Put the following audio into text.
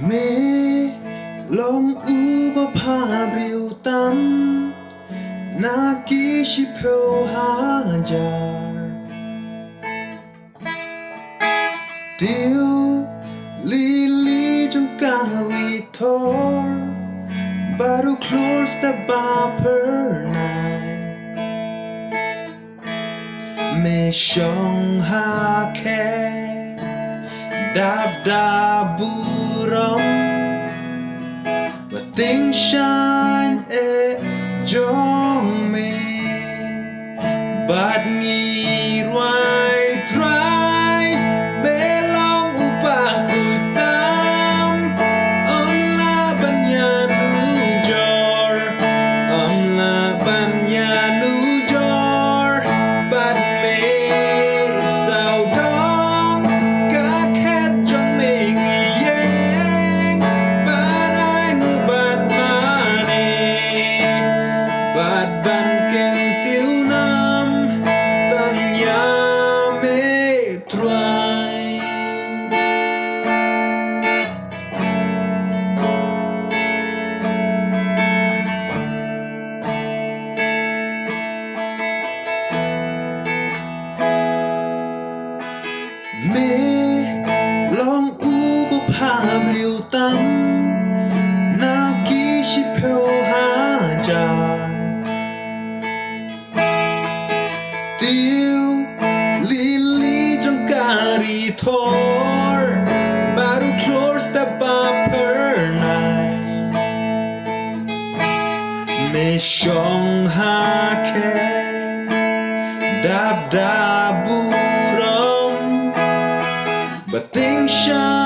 Mê lòng u bờ pha biểu tâm na ký shi phêu hà jar tiêu li li trong ca vi thor baru close the bar per night mê song ha khe đạp đạp bu rong và tiếng shine e trong me bad nghi roai try bê long upa ku tam om la ban nhà nu jor om la ban nhà nu jor bad me sao dong cả khét trong me nghi yang bad ai mu bad mane bad ban kem tiêu nam tan nhà me troai mê lòng u bờ pha biểu tâm na ký shi phêu hà jar tiêu li li trong cà ri thor baru close the bar per night mê song ha khe đạp đạp bu rong but tiếng shine